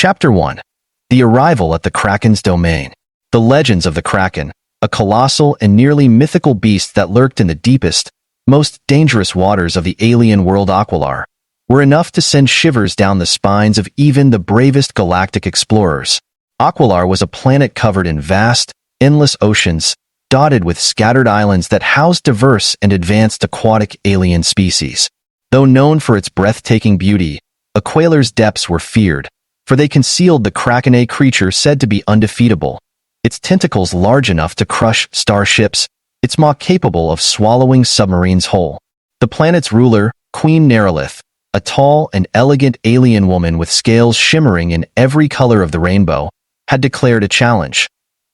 Chapter 1. The Arrival at the Kraken's Domain. The legends of the Kraken, a colossal and nearly mythical beast that lurked in the deepest, most dangerous waters of the alien world Aquilar, were enough to send shivers down the spines of even the bravest galactic explorers. Aquilar was a planet covered in vast, endless oceans, dotted with scattered islands that housed diverse and advanced aquatic alien species. Though known for its breathtaking beauty, Aquilar's depths were feared, for they concealed the Kraken, a creature said to be undefeatable, its tentacles large enough to crush starships, its maw capable of swallowing submarines whole. The planet's ruler, Queen Nerolith, a tall and elegant alien woman with scales shimmering in every color of the rainbow, had declared a challenge.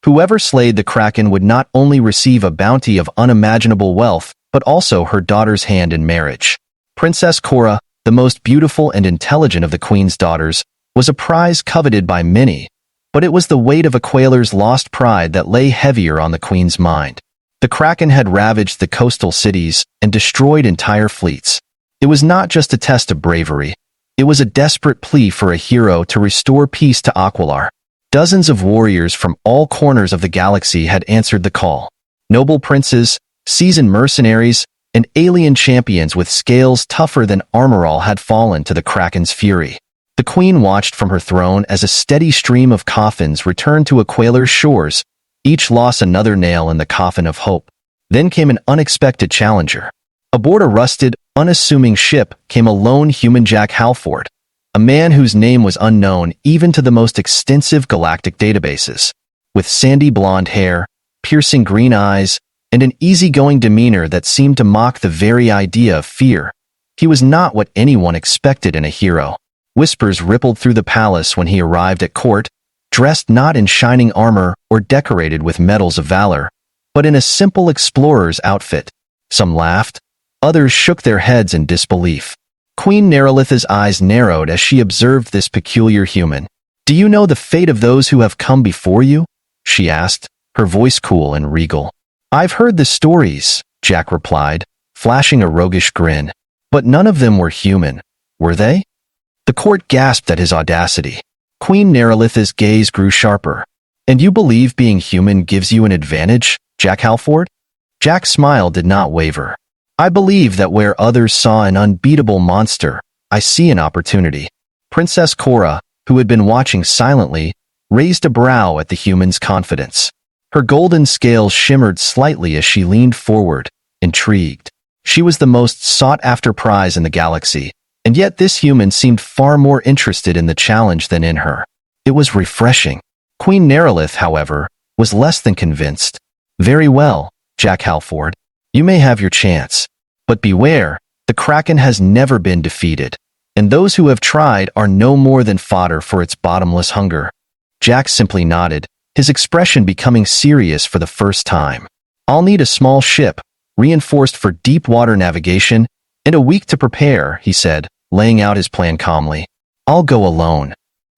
Whoever slayed the Kraken would not only receive a bounty of unimaginable wealth, but also her daughter's hand in marriage. Princess Cora, the most beautiful and intelligent of the Queen's daughters, was a prize coveted by many, but it was the weight of Aquilar's lost pride that lay heavier on the Queen's mind. The Kraken had ravaged the coastal cities and destroyed entire fleets. It was not just a test of bravery. It was a desperate plea for a hero to restore peace to Aquilar. Dozens of warriors from all corners of the galaxy had answered the call. Noble princes, seasoned mercenaries, and alien champions with scales tougher than armor had fallen to the Kraken's fury. The Queen watched from her throne as a steady stream of coffins returned to Aquilar's shores, each lost another nail in the coffin of hope. Then came an unexpected challenger. Aboard a rusted, unassuming ship came a lone human, Jack Halford, a man whose name was unknown even to the most extensive galactic databases. With sandy blonde hair, piercing green eyes, and an easygoing demeanor that seemed to mock the very idea of fear, he was not what anyone expected in a hero. Whispers rippled through the palace when he arrived at court, dressed not in shining armor or decorated with medals of valor, but in a simple explorer's outfit. Some laughed, others shook their heads in disbelief. Queen Nerolith's eyes narrowed as she observed this peculiar human. "Do you know the fate of those who have come before you?" she asked, her voice cool and regal. "I've heard the stories," Jack replied, flashing a roguish grin. "But none of them were human, were they?" The court gasped at his audacity. Queen Nerolith's gaze grew sharper. "And you believe being human gives you an advantage, Jack Halford?" Jack's smile did not waver. "I believe that where others saw an unbeatable monster, I see an opportunity." Princess Cora, who had been watching silently, raised a brow at the human's confidence. Her golden scales shimmered slightly as she leaned forward, intrigued. She was the most sought-after prize in the galaxy, and yet this human seemed far more interested in the challenge than in her. It was refreshing. Queen Nerolith, however, was less than convinced. "Very well, Jack Halford. You may have your chance. But beware, the Kraken has never been defeated, and those who have tried are no more than fodder for its bottomless hunger." Jack simply nodded, his expression becoming serious for the first time. "I'll need a small ship, reinforced for deep water navigation, and a week to prepare," he said, laying out his plan calmly. "I'll go alone."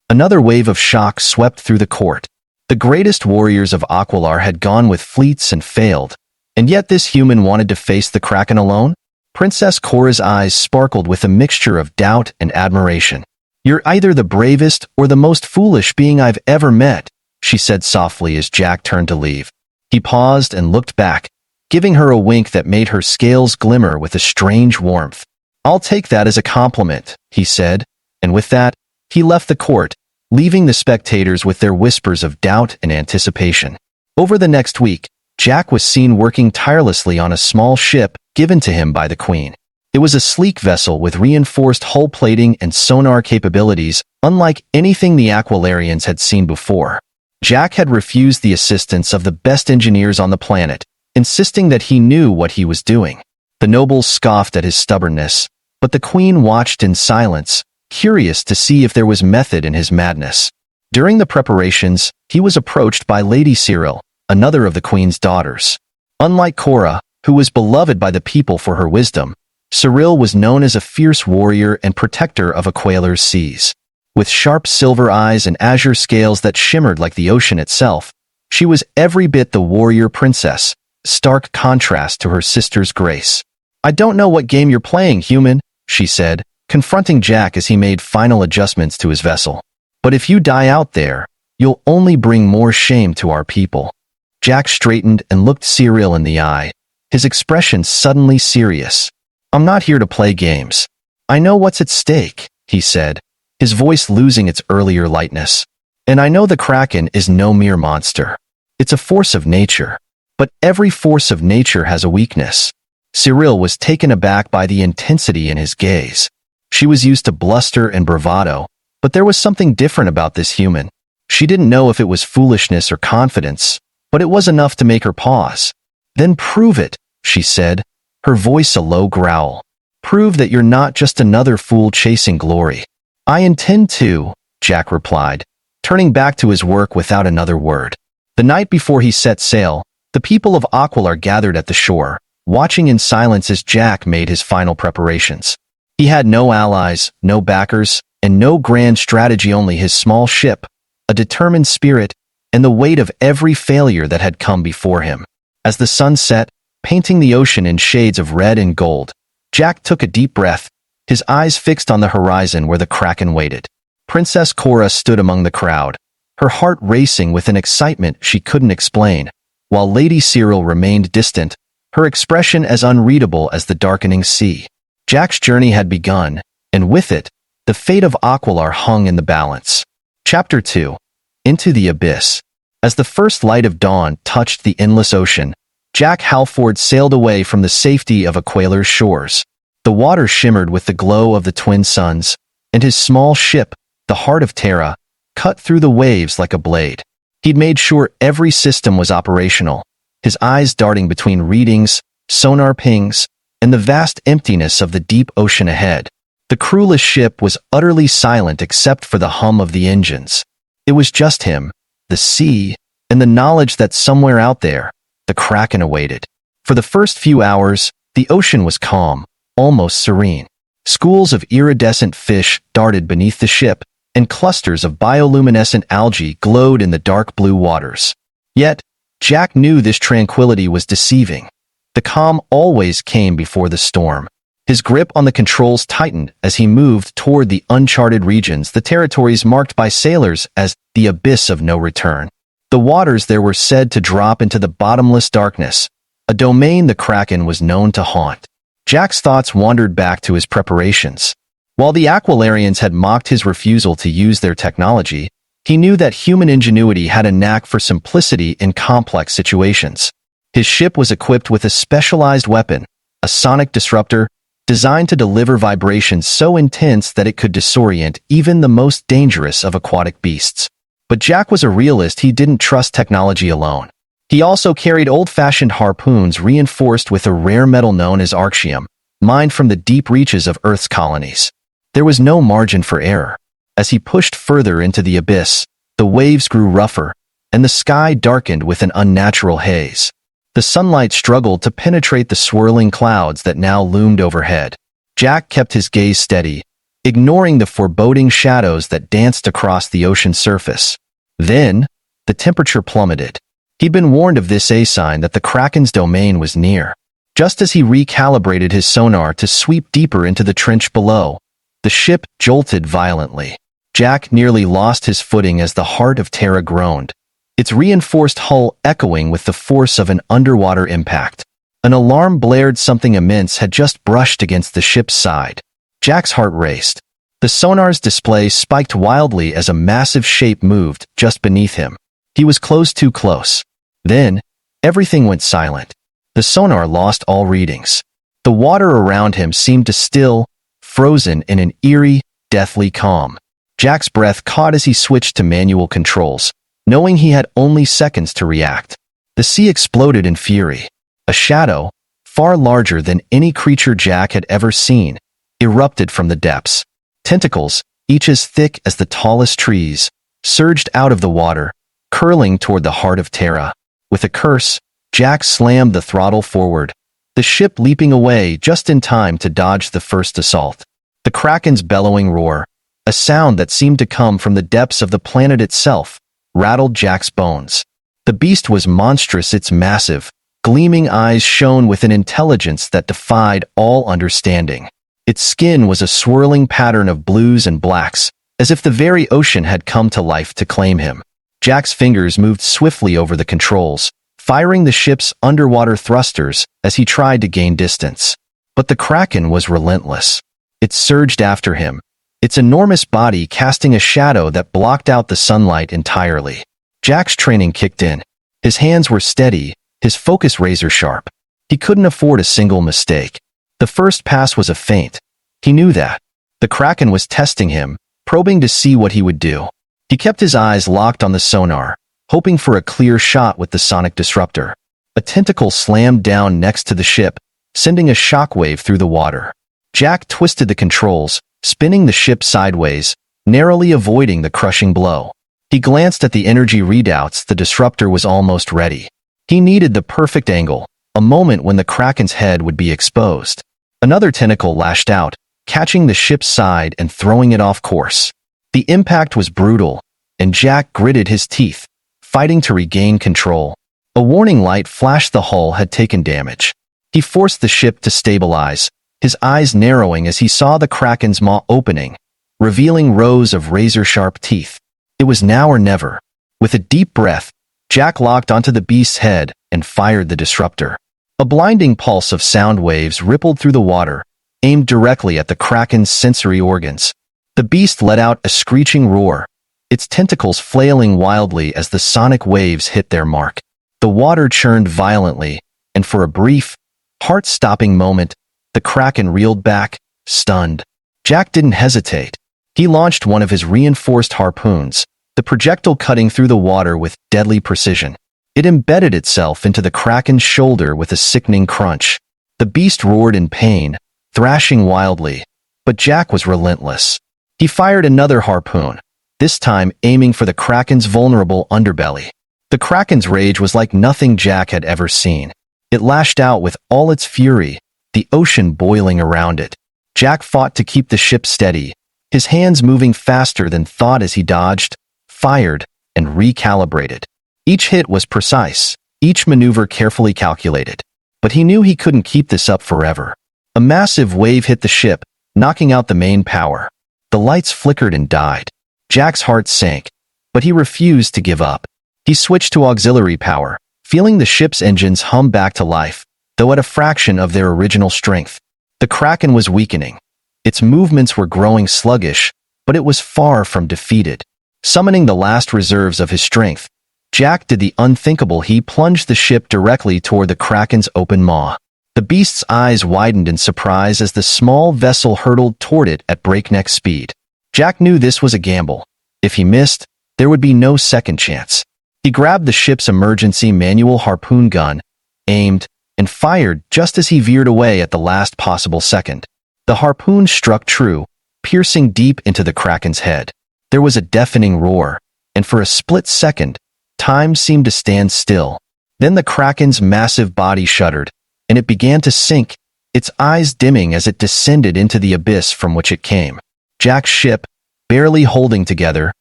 Another wave of shock swept through the court. The greatest warriors of Aquilar had gone with fleets and failed, and yet this human wanted to face the Kraken alone? Princess Cora's eyes sparkled with a mixture of doubt and admiration. "You're either the bravest or the most foolish being I've ever met," she said softly as Jack turned to leave. He paused and looked back, giving her a wink that made her scales glimmer with a strange warmth. "I'll take that as a compliment," he said, and with that, he left the court, leaving the spectators with their whispers of doubt and anticipation. Over the next week, Jack was seen working tirelessly on a small ship given to him by the Queen. It was a sleek vessel with reinforced hull plating and sonar capabilities, unlike anything the Aquilarians had seen before. Jack had refused the assistance of the best engineers on the planet, insisting that he knew what he was doing. The nobles scoffed at his stubbornness, but the Queen watched in silence, curious to see if there was method in his madness. During the preparations, he was approached by Lady Cyril, another of the Queen's daughters. Unlike Cora, who was beloved by the people for her wisdom, Cyril was known as a fierce warrior and protector of Aquilar's seas. With sharp silver eyes and azure scales that shimmered like the ocean itself, she was every bit the warrior princess, stark contrast to her sister's grace. "I don't know what game you're playing, human," she said, confronting Jack as he made final adjustments to his vessel. But if you die out there, you'll only bring more shame to our people." Jack straightened and looked Cyril in the eye, his expression suddenly serious. "I'm not here to play games. I know what's at stake," he said, his voice losing its earlier lightness. "And I know the Kraken is no mere monster. It's a force of nature. But every force of nature has a weakness." Cyril was taken aback by the intensity in his gaze. She was used to bluster and bravado, but there was something different about this human. She didn't know if it was foolishness or confidence, but it was enough to make her pause. "Then prove it," she said, her voice a low growl. "Prove that you're not just another fool chasing glory." "I intend to," Jack replied, turning back to his work without another word. The night before he set sail, the people of Aquilar gathered at the shore, watching in silence as Jack made his final preparations. He had no allies, no backers, and no grand strategy, only his small ship, a determined spirit, and the weight of every failure that had come before him. As the sun set, painting the ocean in shades of red and gold, Jack took a deep breath, his eyes fixed on the horizon where the Kraken waited. Princess Cora stood among the crowd, her heart racing with an excitement she couldn't explain, while Lady Cyril remained distant, her expression as unreadable as the darkening sea. Jack's journey had begun, and with it, the fate of Aquilar hung in the balance. Chapter 2. Into the Abyss. As the first light of dawn touched the endless ocean, Jack Halford sailed away from the safety of Aquilar's shores. The water shimmered with the glow of the twin suns, and his small ship, the Heart of Terra, cut through the waves like a blade. He'd made sure every system was operational, his eyes darting between readings, sonar pings, and the vast emptiness of the deep ocean ahead. The crewless ship was utterly silent except for the hum of the engines. It was just him, the sea, and the knowledge that somewhere out there, the Kraken awaited. For the first few hours, the ocean was calm, almost serene. Schools of iridescent fish darted beneath the ship, and clusters of bioluminescent algae glowed in the dark blue waters. Yet, Jack knew this tranquility was deceiving. The calm always came before the storm. His grip on the controls tightened as he moved toward the uncharted regions, the territories marked by sailors as the abyss of no return. The waters there were said to drop into the bottomless darkness, a domain the Kraken was known to haunt. Jack's thoughts wandered back to his preparations. While the Aquilarians had mocked his refusal to use their technology, he knew that human ingenuity had a knack for simplicity in complex situations. His ship was equipped with a specialized weapon, a sonic disruptor, designed to deliver vibrations so intense that it could disorient even the most dangerous of aquatic beasts. But Jack was a realist. He didn't trust technology alone. He also carried old-fashioned harpoons reinforced with a rare metal known as archium, mined from the deep reaches of Earth's colonies. There was no margin for error. As he pushed further into the abyss, the waves grew rougher, and the sky darkened with an unnatural haze. The sunlight struggled to penetrate the swirling clouds that now loomed overhead. Jack kept his gaze steady, ignoring the foreboding shadows that danced across the ocean's surface. Then, the temperature plummeted. He'd been warned of this, a sign that the Kraken's domain was near. Just as he recalibrated his sonar to sweep deeper into the trench below, the ship jolted violently. Jack nearly lost his footing as the Heart of Terra groaned, its reinforced hull echoing with the force of an underwater impact. An alarm blared. Something immense had just brushed against the ship's side. Jack's heart raced. The sonar's display spiked wildly as a massive shape moved just beneath him. He was too close. Then, everything went silent. The sonar lost all readings. The water around him seemed to still, frozen in an eerie, deathly calm. Jack's breath caught as he switched to manual controls, knowing he had only seconds to react. The sea exploded in fury. A shadow, far larger than any creature Jack had ever seen, erupted from the depths. Tentacles, each as thick as the tallest trees, surged out of the water, curling toward the Heart of Terra. With a curse, Jack slammed the throttle forward, the ship leaping away just in time to dodge the first assault. The Kraken's bellowing roar, a sound that seemed to come from the depths of the planet itself, rattled Jack's bones. The beast was monstrous. Its massive, gleaming eyes shone with an intelligence that defied all understanding. Its skin was a swirling pattern of blues and blacks, as if the very ocean had come to life to claim him. Jack's fingers moved swiftly over the controls, firing the ship's underwater thrusters as he tried to gain distance. But the Kraken was relentless. It surged after him, its enormous body casting a shadow that blocked out the sunlight entirely. Jack's training kicked in. His hands were steady, his focus razor-sharp. He couldn't afford a single mistake. The first pass was a feint. He knew that. The Kraken was testing him, probing to see what he would do. He kept his eyes locked on the sonar, hoping for a clear shot with the sonic disruptor. A tentacle slammed down next to the ship, sending a shockwave through the water. Jack twisted the controls, spinning the ship sideways, narrowly avoiding the crushing blow. He glanced at the energy readouts. The disruptor was almost ready. He needed the perfect angle, a moment when the Kraken's head would be exposed. Another tentacle lashed out, catching the ship's side and throwing it off course. The impact was brutal, and Jack gritted his teeth, fighting to regain control. A warning light flashed. The hull had taken damage. He forced the ship to stabilize, his eyes narrowing as he saw the Kraken's maw opening, revealing rows of razor-sharp teeth. It was now or never. With a deep breath, Jack locked onto the beast's head and fired the disruptor. A blinding pulse of sound waves rippled through the water, aimed directly at the Kraken's sensory organs. The beast let out a screeching roar, its tentacles flailing wildly as the sonic waves hit their mark. The water churned violently, and for a brief, heart-stopping moment, the Kraken reeled back, stunned. Jack didn't hesitate. He launched one of his reinforced harpoons, the projectile cutting through the water with deadly precision. It embedded itself into the Kraken's shoulder with a sickening crunch. The beast roared in pain, thrashing wildly, but Jack was relentless. He fired another harpoon, this time aiming for the Kraken's vulnerable underbelly. The Kraken's rage was like nothing Jack had ever seen. It lashed out with all its fury, the ocean boiling around it. Jack fought to keep the ship steady, his hands moving faster than thought as he dodged, fired, and recalibrated. Each hit was precise, each maneuver carefully calculated. But he knew he couldn't keep this up forever. A massive wave hit the ship, knocking out the main power. The lights flickered and died. Jack's heart sank, but he refused to give up. He switched to auxiliary power, feeling the ship's engines hum back to life, though at a fraction of their original strength. The Kraken was weakening. Its movements were growing sluggish, but it was far from defeated. Summoning the last reserves of his strength, Jack did the unthinkable. He plunged the ship directly toward the Kraken's open maw. The beast's eyes widened in surprise as the small vessel hurtled toward it at breakneck speed. Jack knew this was a gamble. If he missed, there would be no second chance. He grabbed the ship's emergency manual harpoon gun, aimed, and fired just as he veered away at the last possible second. The harpoon struck true, piercing deep into the Kraken's head. There was a deafening roar, and for a split second, time seemed to stand still. Then the Kraken's massive body shuddered, and it began to sink, its eyes dimming as it descended into the abyss from which it came. Jack's ship, barely holding together,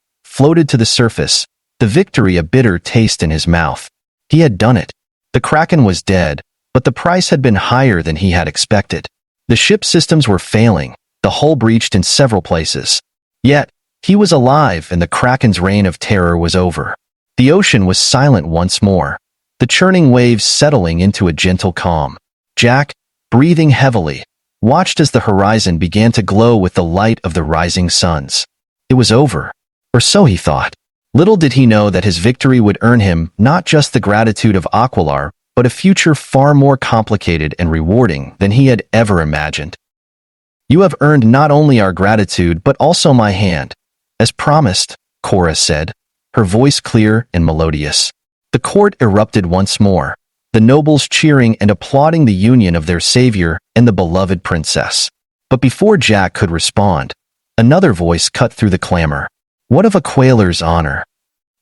floated to the surface, the victory a bitter taste in his mouth. He had done it. The Kraken was dead, but the price had been higher than he had expected. The ship's systems were failing, the hull breached in several places. Yet, he was alive and the Kraken's reign of terror was over. The ocean was silent once more, the churning waves settling into a gentle calm. Jack, breathing heavily, watched as the horizon began to glow with the light of the rising suns. It was over, or so he thought. Little did he know that his victory would earn him not just the gratitude of Aquilar, but a future far more complicated and rewarding than he had ever imagined. "You have earned not only our gratitude but also my hand, as promised," Cora said, her voice clear and melodious. The court erupted once more, the nobles cheering and applauding the union of their savior and the beloved princess. But before Jack could respond, another voice cut through the clamor. "What of Aquilar's honor?"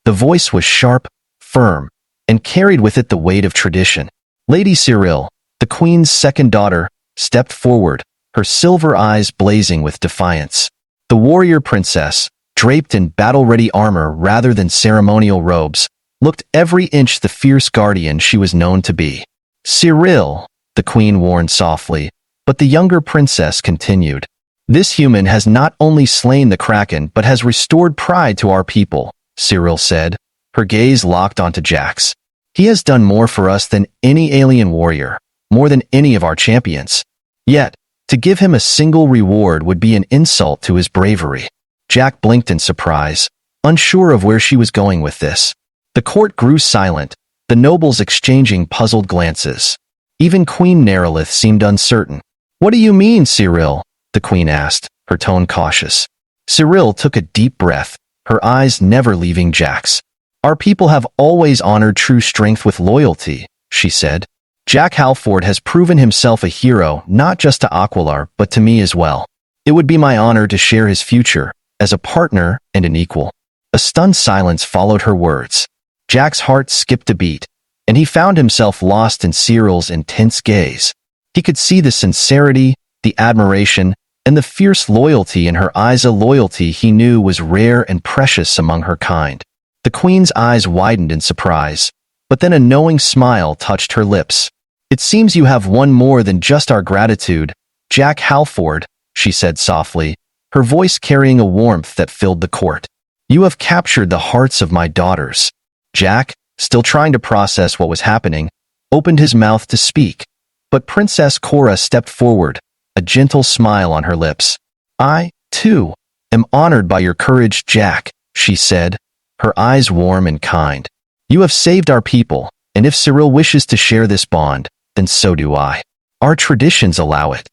The voice was sharp, firm, and carried with it the weight of tradition. Lady Cyril, the queen's second daughter, stepped forward, her silver eyes blazing with defiance. The warrior princess, draped in battle-ready armor rather than ceremonial robes, looked every inch the fierce guardian she was known to be. "Cyril," the queen warned softly, but the younger princess continued. This human has not only slain the Kraken but has restored pride to our people, Cyril said, her gaze locked onto Jack's. He has done more for us than any alien warrior, more than any of our champions. Yet, to give him a single reward would be an insult to his bravery. Jack blinked in surprise, unsure of where she was going with this. The court grew silent, the nobles exchanging puzzled glances. Even Queen Nerylith seemed uncertain. "What do you mean, Cyril?" the queen asked, her tone cautious. Cyril took a deep breath, her eyes never leaving Jack's. "Our people have always honored true strength with loyalty," she said. "Jack Halford has proven himself a hero not just to Aquilar but to me as well. It would be my honor to share his future, as a partner and an equal." A stunned silence followed her words. Jack's heart skipped a beat, and he found himself lost in Cyril's intense gaze. He could see the sincerity, the admiration, and the fierce loyalty in her eyes, a loyalty he knew was rare and precious among her kind. The queen's eyes widened in surprise, but then a knowing smile touched her lips. "It seems you have won more than just our gratitude, Jack Halford," she said softly, her voice carrying a warmth that filled the court. "You have captured the hearts of my daughters." Jack, still trying to process what was happening, opened his mouth to speak, but Princess Cora stepped forward, a gentle smile on her lips. "I, too, am honored by your courage, Jack," she said, her eyes warm and kind. "You have saved our people, and if Cyril wishes to share this bond, then so do I. Our traditions allow it."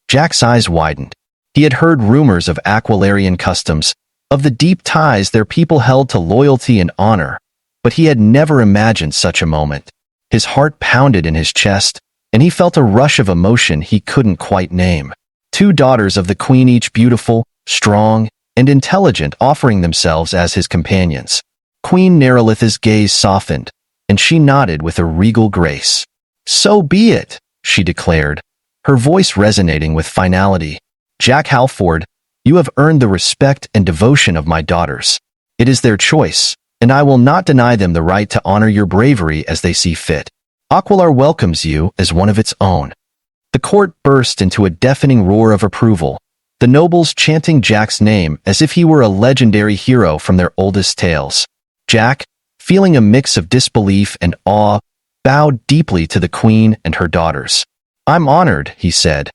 Jack's eyes widened. He had heard rumors of Aquilarian customs, of the deep ties their people held to loyalty and honor, but he had never imagined such a moment. His heart pounded in his chest, and he felt a rush of emotion he couldn't quite name. Two daughters of the queen, each beautiful, strong, and intelligent, offering themselves as his companions. Queen Nerylith's gaze softened, and she nodded with a regal grace. "So be it," she declared, her voice resonating with finality. "Jack Halford, you have earned the respect and devotion of my daughters. It is their choice, and I will not deny them the right to honor your bravery as they see fit. Aquilar welcomes you as one of its own." The court burst into a deafening roar of approval, the nobles chanting Jack's name as if he were a legendary hero from their oldest tales. Jack, feeling a mix of disbelief and awe, bowed deeply to the queen and her daughters. "I'm honored," he said,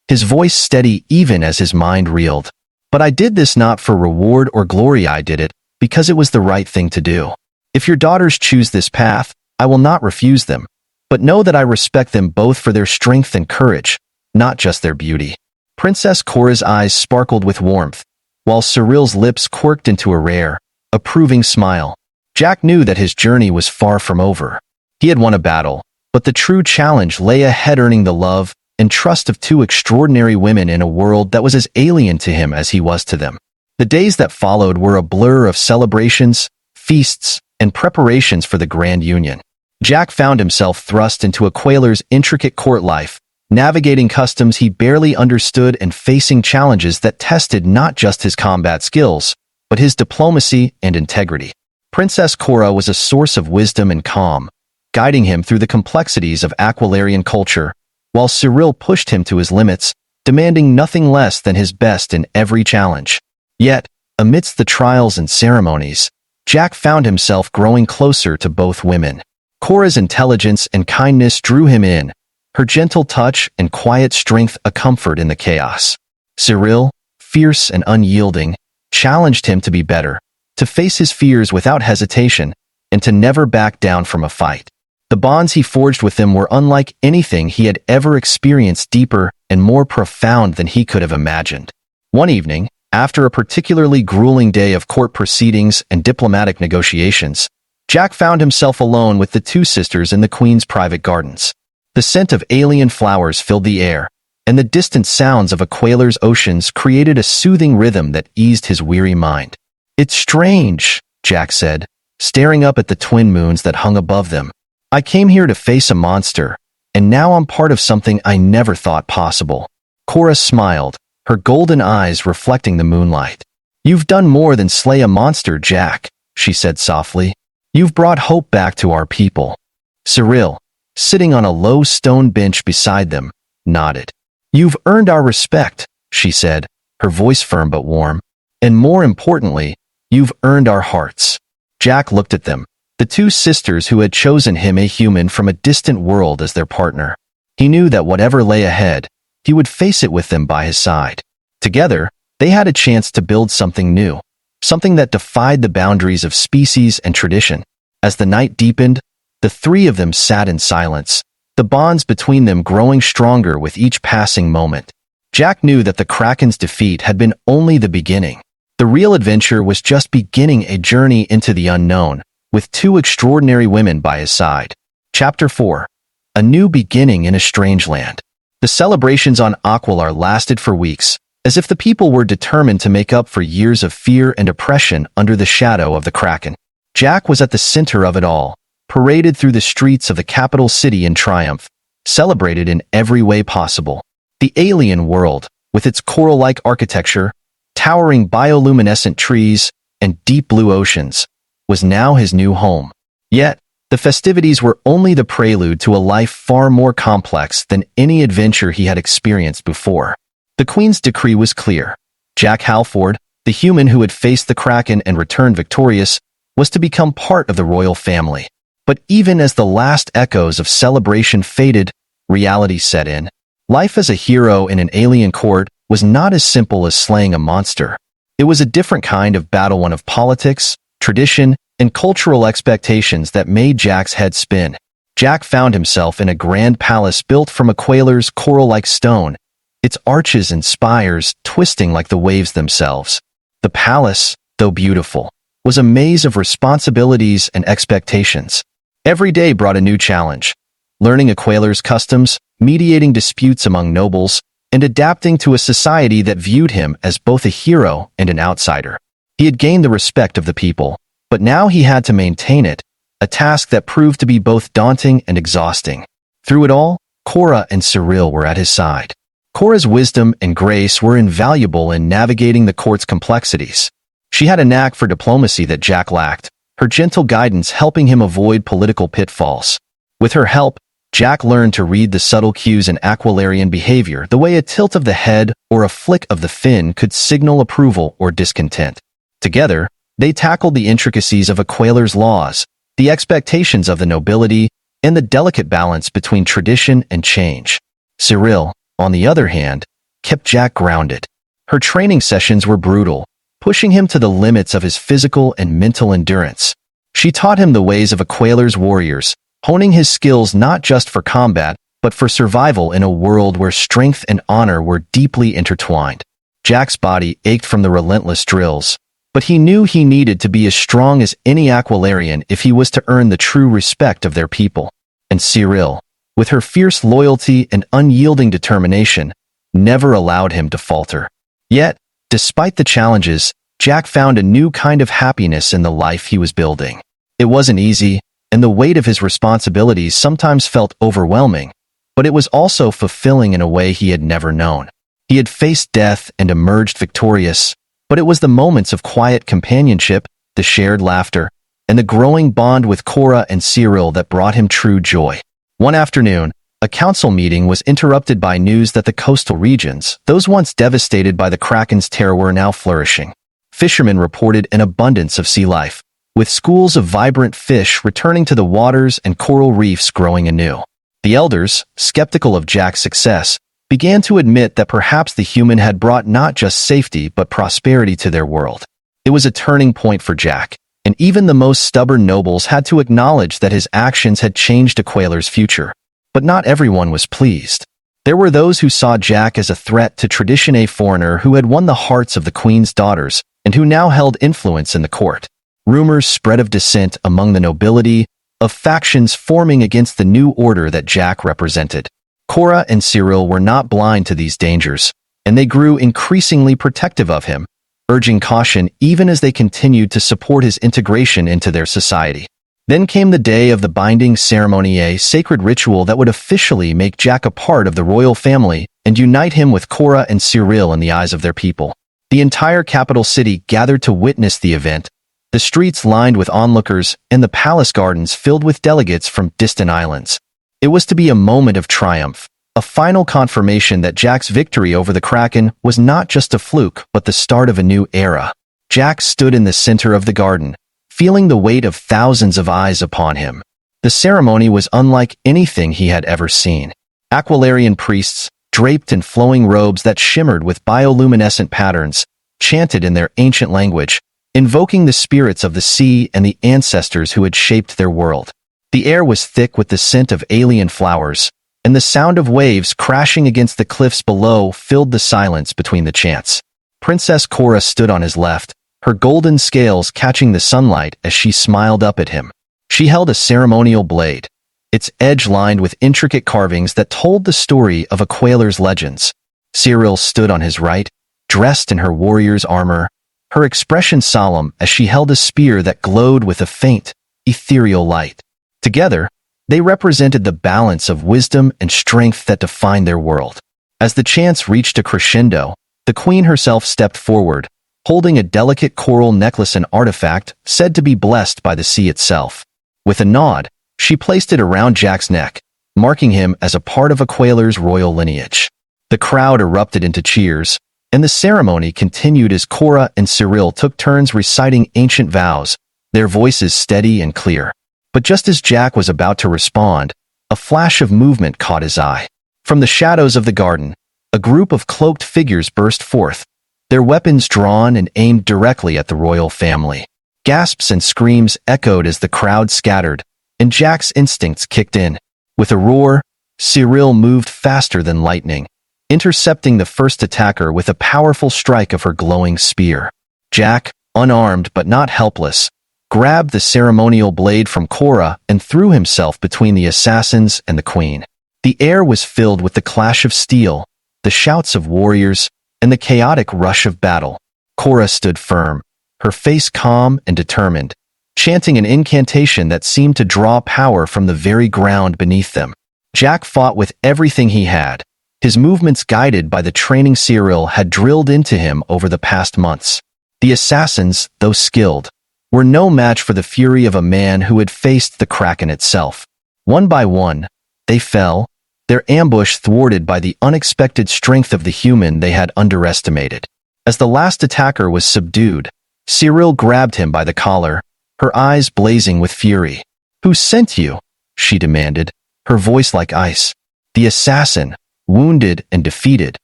his voice steady even as his mind reeled. "But I did this not for reward or glory. I did it because it was the right thing to do. If your daughters choose this path, I will not refuse them, but know that I respect them both for their strength and courage, not just their beauty." Princess Cora's eyes sparkled with warmth, while Cyril's lips quirked into a rare, approving smile. Jack knew that his journey was far from over. He had won a battle, but the true challenge lay ahead, earning the love and trust of two extraordinary women in a world that was as alien to him as he was to them. The days that followed were a blur of celebrations, feasts, and preparations for the Grand Union. Jack found himself thrust into Aquilar's intricate court life, navigating customs he barely understood and facing challenges that tested not just his combat skills, but his diplomacy and integrity. Princess Cora was a source of wisdom and calm, guiding him through the complexities of Aquilarian culture, while Cyril pushed him to his limits, demanding nothing less than his best in every challenge. Yet, amidst the trials and ceremonies, Jack found himself growing closer to both women. Cora's intelligence and kindness drew him in, her gentle touch and quiet strength a comfort in the chaos. Cyril, fierce and unyielding, challenged him to be better, to face his fears without hesitation, and to never back down from a fight. The bonds he forged with them were unlike anything he had ever experienced, deeper and more profound than he could have imagined. One evening, after a particularly grueling day of court proceedings and diplomatic negotiations, Jack found himself alone with the two sisters in the Queen's private gardens. The scent of alien flowers filled the air, and the distant sounds of Aquilar's oceans created a soothing rhythm that eased his weary mind. "It's strange," Jack said, staring up at the twin moons that hung above them. "I came here to face a monster, and now I'm part of something I never thought possible." Cora smiled, her golden eyes reflecting the moonlight. "You've done more than slay a monster, Jack," she said softly. "You've brought hope back to our people." Cyril, sitting on a low stone bench beside them, nodded. "You've earned our respect," she said, her voice firm but warm. "And more importantly, you've earned our hearts." Jack looked at them, the two sisters who had chosen him, a human from a distant world, as their partner. He knew that whatever lay ahead, he would face it with them by his side. Together, they had a chance to build something new, something that defied the boundaries of species and tradition. As the night deepened, the three of them sat in silence, the bonds between them growing stronger with each passing moment. Jack knew that the Kraken's defeat had been only the beginning. The real adventure was just beginning, a journey into the unknown, with two extraordinary women by his side. Chapter 4. A New Beginning in a Strange Land. The celebrations on Aqualar lasted for weeks, as if the people were determined to make up for years of fear and oppression under the shadow of the Kraken. Jack was at the center of it all, paraded through the streets of the capital city in triumph, celebrated in every way possible. The alien world, with its coral-like architecture, towering bioluminescent trees, and deep blue oceans, was now his new home. Yet, the festivities were only the prelude to a life far more complex than any adventure he had experienced before. The Queen's decree was clear. Jack Halford, the human who had faced the Kraken and returned victorious, was to become part of the royal family. But even as the last echoes of celebration faded, reality set in. Life as a hero in an alien court was not as simple as slaying a monster. It was a different kind of battle, one of politics, tradition, and cultural expectations that made Jack's head spin. Jack found himself in a grand palace built from a Quailer's coral-like stone, its arches and spires twisting like the waves themselves. The palace, though beautiful, was a maze of responsibilities and expectations. Every day brought a new challenge. Learning a Quailer's customs, mediating disputes among nobles, and adapting to a society that viewed him as both a hero and an outsider. He had gained the respect of the people, but now he had to maintain it, a task that proved to be both daunting and exhausting. Through it all, Cora and Cyril were at his side. Cora's wisdom and grace were invaluable in navigating the court's complexities. She had a knack for diplomacy that Jack lacked, her gentle guidance helping him avoid political pitfalls. With her help, Jack learned to read the subtle cues in Aquilarian behavior, the way a tilt of the head or a flick of the fin could signal approval or discontent. Together, they tackled the intricacies of a Quailer's laws, the expectations of the nobility, and the delicate balance between tradition and change. Cyril, on the other hand, kept Jack grounded. Her training sessions were brutal, pushing him to the limits of his physical and mental endurance. She taught him the ways of a Quailer's warriors, honing his skills not just for combat, but for survival in a world where strength and honor were deeply intertwined. Jack's body ached from the relentless drills, but he knew he needed to be as strong as any Aquilarian if he was to earn the true respect of their people. And Cyril, with her fierce loyalty and unyielding determination, never allowed him to falter. Yet, despite the challenges, Jack found a new kind of happiness in the life he was building. It wasn't easy, and the weight of his responsibilities sometimes felt overwhelming, but it was also fulfilling in a way he had never known. He had faced death and emerged victorious, but it was the moments of quiet companionship, the shared laughter, and the growing bond with Cora and Cyril that brought him true joy. One afternoon, a council meeting was interrupted by news that the coastal regions, those once devastated by the Kraken's terror, were now flourishing. Fishermen reported an abundance of sea life, with schools of vibrant fish returning to the waters and coral reefs growing anew. The elders, skeptical of Jack's success, began to admit that perhaps the human had brought not just safety but prosperity to their world. It was a turning point for Jack, and even the most stubborn nobles had to acknowledge that his actions had changed a Quailer's future. But not everyone was pleased. There were those who saw Jack as a threat to tradition, a foreigner who had won the hearts of the Queen's daughters and who now held influence in the court. Rumors spread of dissent among the nobility, of factions forming against the new order that Jack represented. Cora and Cyril were not blind to these dangers, and they grew increasingly protective of him, urging caution even as they continued to support his integration into their society. Then came the day of the binding ceremony, a sacred ritual that would officially make Jack a part of the royal family and unite him with Cora and Cyril in the eyes of their people. The entire capital city gathered to witness the event, the streets lined with onlookers and the palace gardens filled with delegates from distant islands. It was to be a moment of triumph, a final confirmation that Jack's victory over the Kraken was not just a fluke but the start of a new era. Jack stood in the center of the garden, feeling the weight of thousands of eyes upon him. The ceremony was unlike anything he had ever seen. Aquilarian priests, draped in flowing robes that shimmered with bioluminescent patterns, chanted in their ancient language, invoking the spirits of the sea and the ancestors who had shaped their world. The air was thick with the scent of alien flowers, and the sound of waves crashing against the cliffs below filled the silence between the chants. Princess Cora stood on his left, her golden scales catching the sunlight as she smiled up at him. She held a ceremonial blade, its edge lined with intricate carvings that told the story of a Quailer's legends. Cyril stood on his right, dressed in her warrior's armor, her expression solemn as she held a spear that glowed with a faint, ethereal light. Together, they represented the balance of wisdom and strength that defined their world. As the chants reached a crescendo, the queen herself stepped forward, holding a delicate coral necklace, an artifact said to be blessed by the sea itself. With a nod, she placed it around Jack's neck, marking him as a part of a Quailer's royal lineage. The crowd erupted into cheers, and the ceremony continued as Cora and Cyril took turns reciting ancient vows, their voices steady and clear. But just as Jack was about to respond, a flash of movement caught his eye. From the shadows of the garden, a group of cloaked figures burst forth, their weapons drawn and aimed directly at the royal family. Gasps and screams echoed as the crowd scattered, and Jack's instincts kicked in. With a roar, Cyril moved faster than lightning, intercepting the first attacker with a powerful strike of her glowing spear. Jack, unarmed but not helpless, grabbed the ceremonial blade from Cora and threw himself between the assassins and the queen. The air was filled with the clash of steel, the shouts of warriors, and the chaotic rush of battle. Cora stood firm, her face calm and determined, chanting an incantation that seemed to draw power from the very ground beneath them. Jack fought with everything he had, his movements guided by the training Cyril had drilled into him over the past months. The assassins, though skilled, were no match for the fury of a man who had faced the Kraken itself. One by one, they fell, their ambush thwarted by the unexpected strength of the human they had underestimated. As the last attacker was subdued, Cyril grabbed him by the collar, her eyes blazing with fury. "Who sent you?" she demanded, her voice like ice. The assassin, wounded and defeated,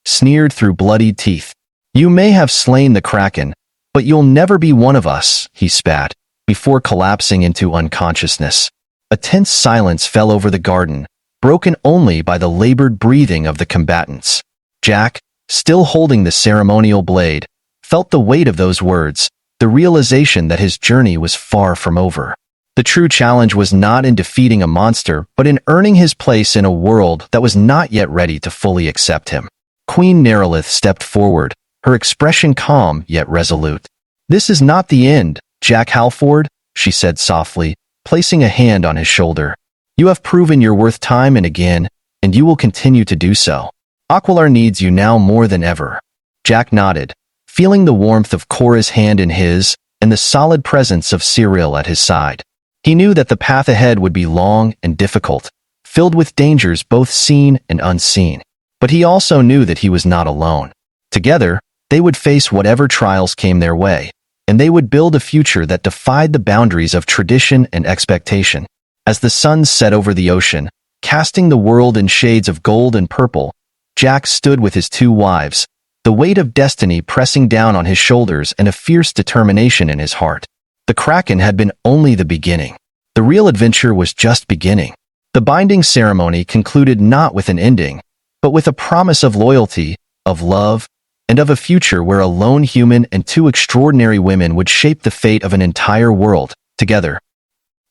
sneered through bloodied teeth. "You may have slain the Kraken, but you'll never be one of us," he spat, before collapsing into unconsciousness. A tense silence fell over the garden, broken only by the labored breathing of the combatants. Jack, still holding the ceremonial blade, felt the weight of those words, the realization that his journey was far from over. The true challenge was not in defeating a monster, but in earning his place in a world that was not yet ready to fully accept him. Queen Nerylith stepped forward, her expression calm yet resolute. "This is not the end, Jack Halford," she said softly, placing a hand on his shoulder. "You have proven your worth time and again, and you will continue to do so. Aquilar needs you now more than ever." Jack nodded, feeling the warmth of Cora's hand in his and the solid presence of Cyril at his side. He knew that the path ahead would be long and difficult, filled with dangers both seen and unseen. But he also knew that he was not alone. Together, they would face whatever trials came their way, and they would build a future that defied the boundaries of tradition and expectation. As the sun set over the ocean, casting the world in shades of gold and purple, Jack stood with his two wives, the weight of destiny pressing down on his shoulders and a fierce determination in his heart. The Kraken had been only the beginning. The real adventure was just beginning. The binding ceremony concluded not with an ending, but with a promise of loyalty, of love, and of a future where a lone human and two extraordinary women would shape the fate of an entire world, together.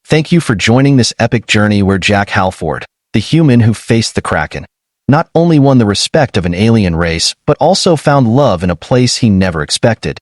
Thank you for joining this epic journey where Jack Halford, the human who faced the Kraken, not only won the respect of an alien race, but also found love in a place he never expected.